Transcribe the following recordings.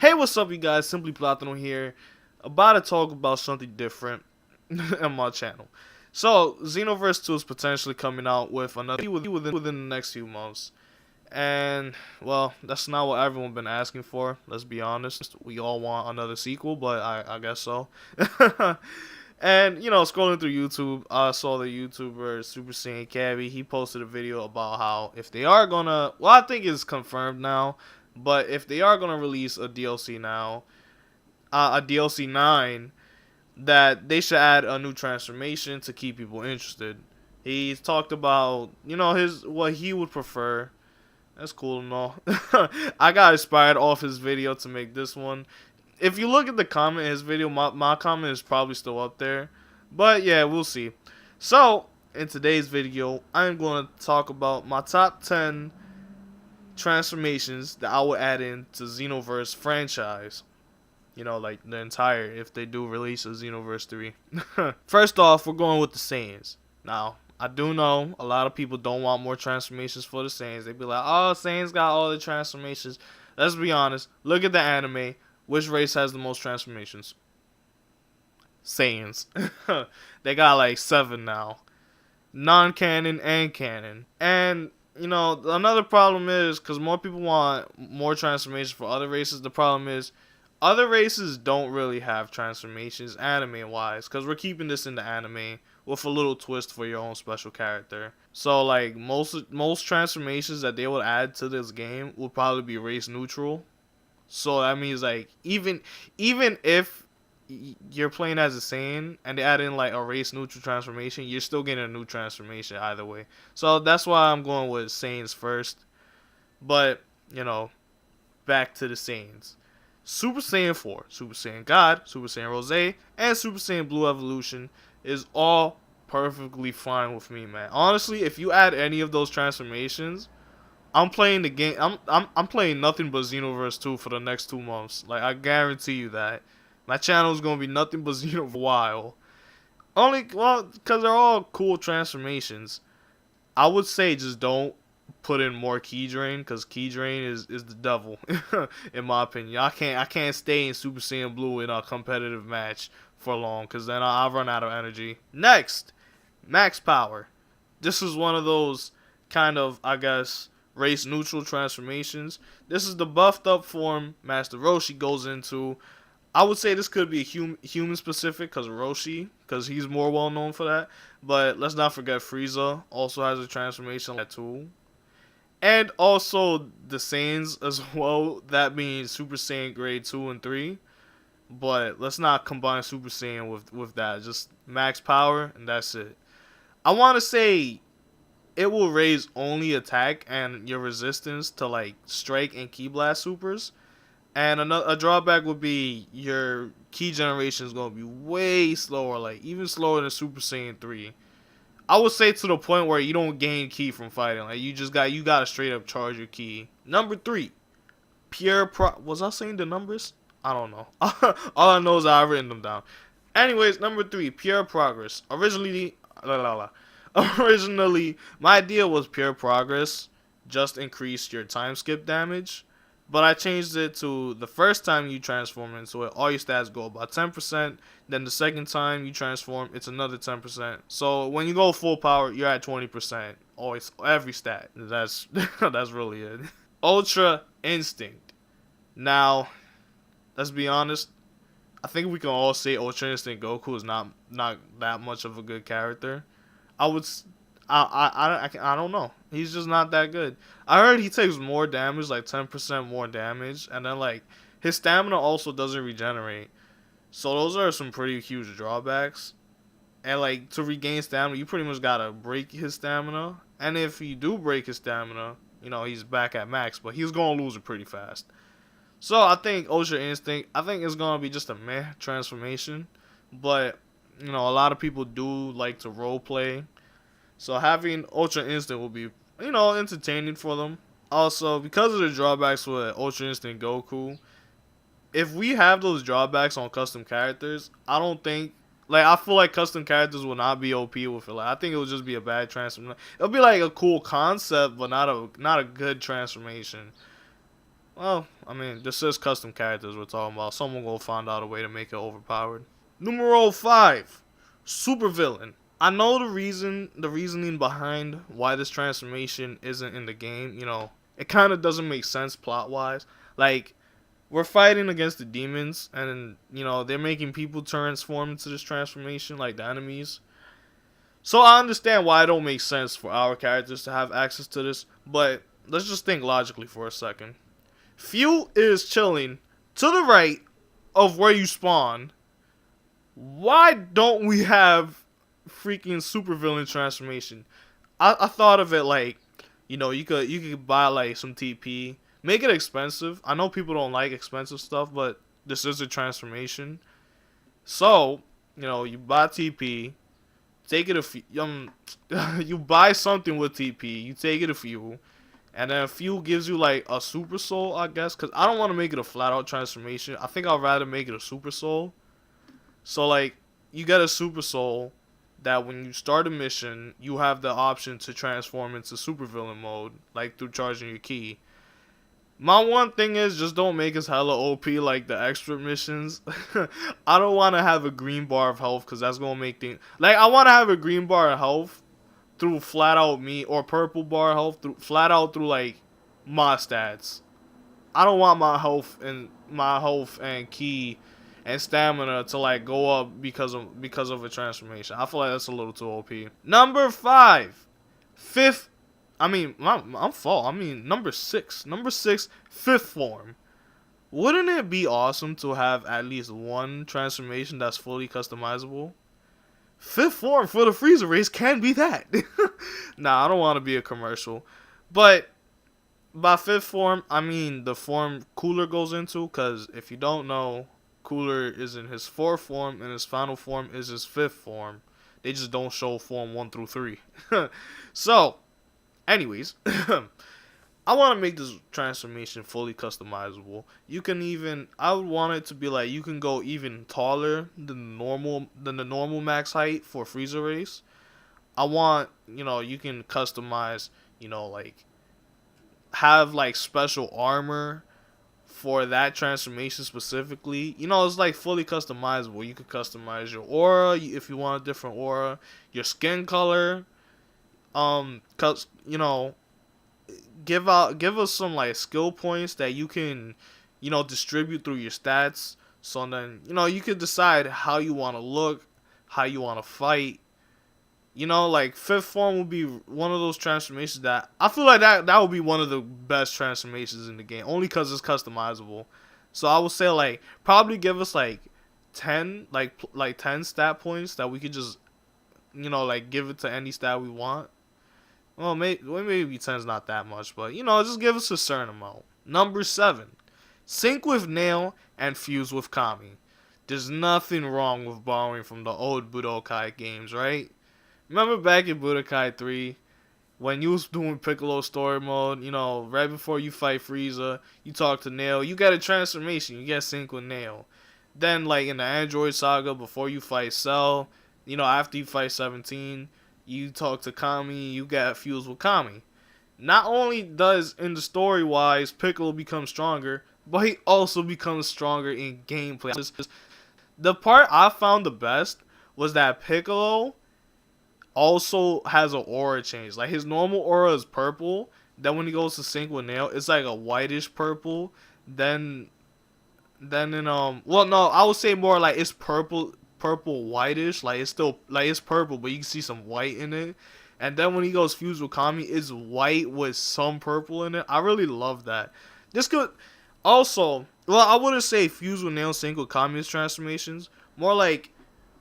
Hey, what's up, you guys? Simply Platano here, about to talk about something different on my channel. So, Xenoverse 2 is potentially coming out with another within the next few months. And, well, that's not what everyone's been asking for, let's be honest. We all want another sequel, but I guess so. And, scrolling through YouTube, I saw the YouTuber Super Saiyan Cab. He posted a video about how if they are gonna, well, I think it's confirmed now, but if they are gonna release a DLC now, a DLC 9, that they should add a new transformation to keep people interested. He's talked about, his what he would prefer. That's cool and all. I got inspired off his video to make this one. If you look at the comment in his video, my comment is probably still up there. But yeah, we'll see. So, in today's video, I'm going to talk about my top 10 transformations that I would add into Xenoverse franchise. Like the entire, if they do release a Xenoverse 3. First off, we're going with the Saiyans. Now, I do know a lot of people don't want more transformations for the Saiyans. They be like, oh, Saiyans got all the transformations. Let's be honest. Look at the anime. Which race has the most transformations? Saiyans. They got like 7 now. Non-canon and canon. And, another problem is, because more people want more transformations for other races, the problem is, other races don't really have transformations anime-wise, because we're keeping this in the anime with a little twist for your own special character. So, like, most transformations that they would add to this game will probably be race neutral. So that means, like, even if you're playing as a Saiyan and they add in like a race neutral transformation, you're still getting a new transformation either way. So that's why I'm going with Saiyans first. But, back to the Saiyans. Super Saiyan 4, Super Saiyan God, Super Saiyan Rose, and Super Saiyan Blue Evolution is all perfectly fine with me, man. Honestly, if you add any of those transformations, I'm playing the game. I'm playing nothing but Xenoverse 2 for the next 2 months. Like, I guarantee you that. My channel is gonna be nothing but Xenoverse for a while. Because they're all cool transformations. I would say just don't put in more key drain, because key drain is the devil, in my opinion. I can't stay in Super Saiyan Blue in a competitive match for long, because then I'll run out of energy. Next, Max Power. This is one of those kind of, I guess, race neutral transformations. This is the buffed up form Master Roshi goes into. I would say this could be human specific because of Roshi, because he's more well known for that. But let's not forget Frieza also has a transformation like that too. And also the Saiyans as well. That means Super Saiyan grade 2 and 3. But let's not combine Super Saiyan with that. Just max power and that's it. I want to say it will raise only attack and your resistance to like strike and ki blast supers. And a drawback would be your key generation is going to be way slower, like even slower than Super Saiyan 3. I would say to the point where you don't gain ki from fighting. Like you got to straight up charge your ki. Number 3, was I saying the numbers? I don't know. All I know is I've written them down. Anyways, number 3, pure progress. Originally, my idea was pure progress, just increase your time skip damage. But I changed it to the first time you transform into it, all your stats go about 10%. Then the second time you transform, it's another 10%. So when you go full power, you're at 20%. Always, every stat. That's that's really it. Ultra Instinct. Now, let's be honest. I think we can all say Ultra Instinct Goku is not that much of a good character. I would. I don't know. He's just not that good. I heard he takes more damage, like 10% more damage, and then like his stamina also doesn't regenerate. So those are some pretty huge drawbacks. And like to regain stamina, you pretty much gotta break his stamina. And if you do break his stamina, he's back at max, but he's gonna lose it pretty fast. So I think Ultra Instinct, I think it's gonna be just a meh transformation, but a lot of people do like to role play. So having Ultra Instinct will be, entertaining for them. Also, because of the drawbacks with Ultra Instinct Goku, if we have those drawbacks on custom characters, I don't think, like, I feel like custom characters will not be OP with it. Like, I think it will just be a bad transformation. It'll be like a cool concept, but not a good transformation. Well, I mean, this is custom characters we're talking about. Someone will find out a way to make it overpowered. Numero 5. Supervillain. I know the reasoning behind why this transformation isn't in the game. It kind of doesn't make sense plot-wise. Like, we're fighting against the demons, and, they're making people transform into this transformation, like the enemies. So I understand why it don't make sense for our characters to have access to this, but let's just think logically for a second. Fuel is chilling to the right of where you spawn. Why don't we have freaking supervillain transformation? I thought of it like, you could buy like some TP, make it expensive. I know people don't like expensive stuff, but this is a transformation. So, you buy TP, take it you buy something with TP, you take it a few, and then fuel gives you like a super soul, I guess, because I don't want to make it a flat out transformation. I think I'd rather make it a super soul. So like, you get a super soul that when you start a mission, you have the option to transform into supervillain mode, like through charging your key. My one thing is, just don't make us hella OP like the extra missions. I don't want to have a green bar of health, because that's going to make things... Like, I want to have a green bar of health through flat out me, or purple bar of health through flat out through like my stats. I don't want my health and key and stamina to like go up because of a transformation. I feel like that's a little too OP. Number 5. Fifth. I mean, I'm fall. I mean, number 6. Number 6, fifth form. Wouldn't it be awesome to have at least one transformation that's fully customizable? Fifth form for the Frieza race can be that. Nah, I don't want to be a commercial. But by fifth form, I mean the form Cooler goes into. Because if you don't know, Cooler is in his fourth form, and his final form is his fifth form. They just don't show form 1 through 3. So, anyways, I want to make this transformation fully customizable. You can even, I would want it to be like, you can go even taller than the normal max height for Frieza race. I want, you can customize, like, have like special armor for that transformation specifically. It's like fully customizable. You could customize your aura if you want a different aura, your skin color, cause give us some like skill points that you can, distribute through your stats. So then, you can decide how you want to look, how you want to fight. Like fifth form would be one of those transformations that I feel like that would be one of the best transformations in the game, only because it's customizable. So I would say like probably give us like 10 like 10 stat points that we could just like give it to any stat we want. Well, maybe 10 is not that much, but just give us a certain amount. Number 7, sync with Nail and fuse with Kami. There's nothing wrong with borrowing from the old Budokai games, right? Remember back in Budokai 3, when you was doing Piccolo story mode, right before you fight Frieza, you talk to Nail, you get a transformation, you get sync with Nail. Then, like in the Android Saga, before you fight Cell, after you fight 17, you talk to Kami, you get fused with Kami. Not only does, in the story-wise, Piccolo become stronger, but he also becomes stronger in gameplay. The part I found the best was that Piccolo also has an aura change. Like, his normal aura is purple. Then when he goes to sync with Nail, it's like a whitish purple. Then in well, no, I would say more like it's purple whitish. Like it's still like it's purple, but you can see some white in it. And then when he goes fused with Kami, it's white with some purple in it. I really love that. This could also, well, I wouldn't say fused with Nail sync with Kami's transformations. More like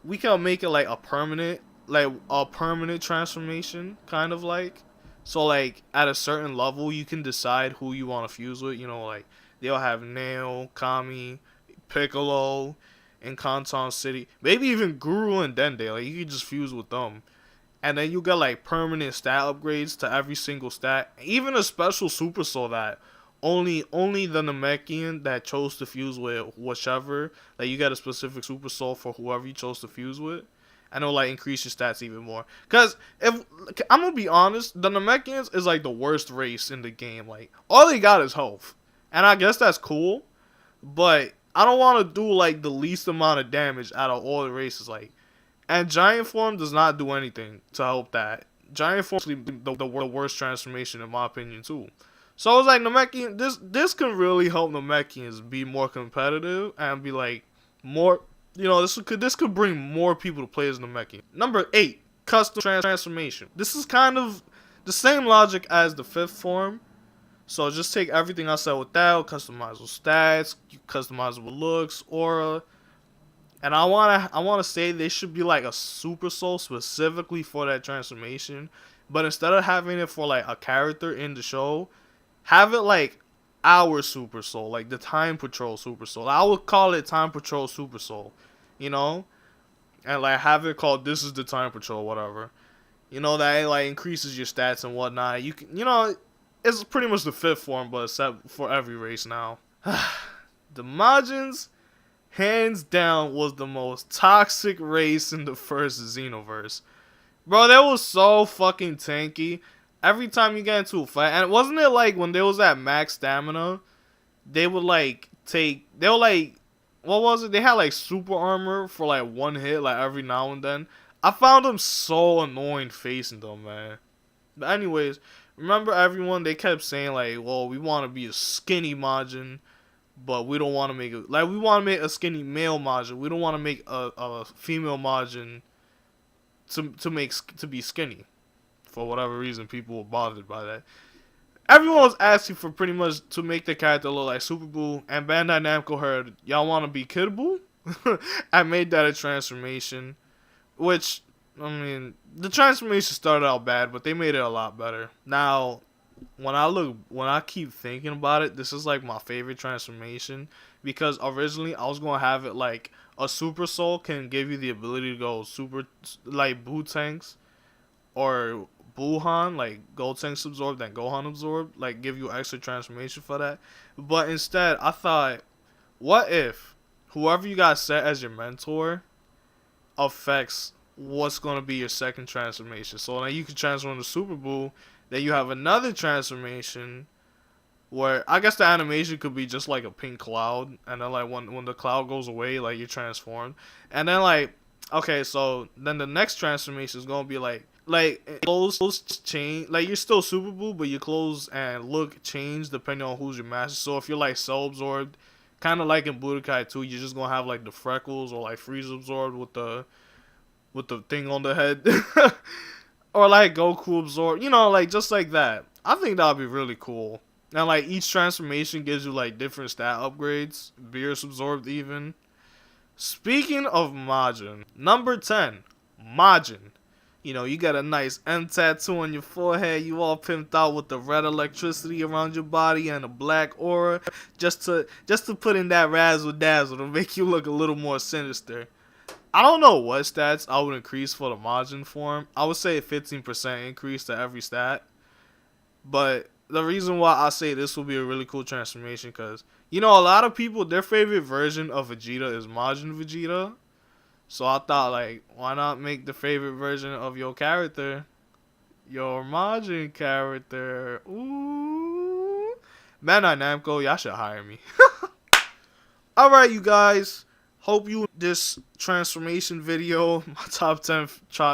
we can make it like a permanent transformation, kind of like. So like at a certain level, you can decide who you want to fuse with. Like they'll have Nail, Kami, Piccolo, in Kanton City, maybe even Guru and Dende. Like you can just fuse with them, and then you got like permanent stat upgrades to every single stat. Even a special Super Soul that only the Namekian that chose to fuse with whichever. Like you got a specific Super Soul for whoever you chose to fuse with. And it'll like increase your stats even more. Cause if I'm gonna be honest, the Namekians is like the worst race in the game. Like all they got is health. And I guess that's cool, but I don't want to do like the least amount of damage out of all the races. Like, and Giant Form does not do anything to help that. Giant Form is the worst transformation in my opinion too. So I was like, Namekian, this can really help Namekians be more competitive and be like more. You know, this could bring more people to play as Namekian. Number 8, custom transformation. This is kind of the same logic as the 5th form. So just take everything I said with that, customizable stats, customizable looks, aura, and I wanna say they should be like a Super Soul specifically for that transformation. But instead of having it for like a character in the show, have it like our Super Soul, like the Time Patrol Super Soul. I would call it Time Patrol Super Soul, you know, and like have it called This is the Time Patrol, whatever. You know, that it like increases your stats and whatnot. You can, you know, it's pretty much the 5th form, but except for every race now. The Majins, hands down, was the most toxic race in the first Xenoverse. Bro, that was so fucking tanky. Every time you get into a fight, and wasn't it like when they was at max stamina, they would like they were like, what was it? They had like super armor for like one hit, like every now and then. I found them so annoying facing them, man. But anyways, remember everyone, they kept saying like, well, we want to be a skinny Majin, but we don't want to make it, like, we want to make a skinny male Majin. We don't want to make a female Majin to be skinny. For whatever reason, people were bothered by that. Everyone was asking for pretty much to make the character look like Super Boo, and Bandai Namco heard, y'all want to be Kid Boo? I made that a transformation, which, I mean, the transformation started out bad, but they made it a lot better. Now, when I keep thinking about it, this is like my favorite transformation, because originally I was gonna have it like a Super Soul can give you the ability to go super, like Boo Tanks, or Buhan, like Gotenks absorbed and Gohan absorbed, like give you extra transformation for that. But instead, I thought, what if whoever you got set as your mentor affects what's going to be your second transformation? So now you can transform to Super Boo, then you have another transformation where I guess the animation could be just like a pink cloud, and then like when the cloud goes away, like you're transformed, and then like, okay, so then the next transformation is gonna be like clothes change, like you're still Super Boo, but your clothes and look change depending on who's your master. So if you're like Cell absorbed, kind of like in Budokai 2, you're just gonna have like the freckles, or like Frieza absorbed with the thing on the head, or like Goku absorbed, you know, like just like that. I think that'd be really cool. And like each transformation gives you like different stat upgrades, Beerus absorbed even. Speaking of Majin, number 10, Majin. You know, you got a nice M tattoo on your forehead, you all pimped out with the red electricity around your body and a black aura, just to put in that razzle dazzle to make you look a little more sinister. I don't know what stats I would increase for the Majin form. I would say a 15% increase to every stat. But the reason why I say this will be a really cool transformation, because, you know, a lot of people, their favorite version of Vegeta is Majin Vegeta. So I thought, like, why not make the favorite version of your character your Majin character? Ooh. Bandai Namco, y'all should hire me. Alright, you guys. Hope you this transformation video, my top 10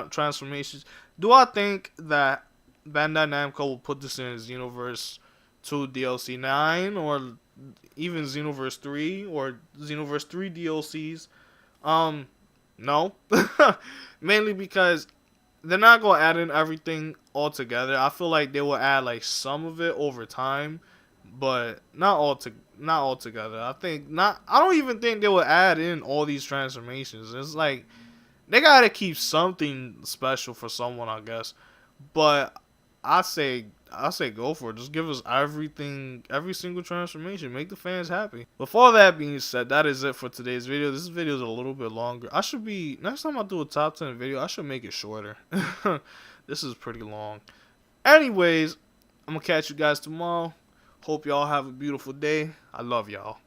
transformations. Do I think that Bandai Namco will put this in Xenoverse 2 DLC 9, or even Xenoverse 3, or Xenoverse 3 DLCs? No. Mainly because they're not going to add in everything all together. I feel like they will add like some of it over time, but not all together. I don't even think they will add in all these transformations. It's like they got to keep something special for someone, I guess. But I say go for it. Just give us everything, every single transformation. Make the fans happy. With all that being said, that is it for today's video. This video is a little bit longer. Next time I do a top 10 video, I should make it shorter. This is pretty long. Anyways, I'm going to catch you guys tomorrow. Hope y'all have a beautiful day. I love y'all.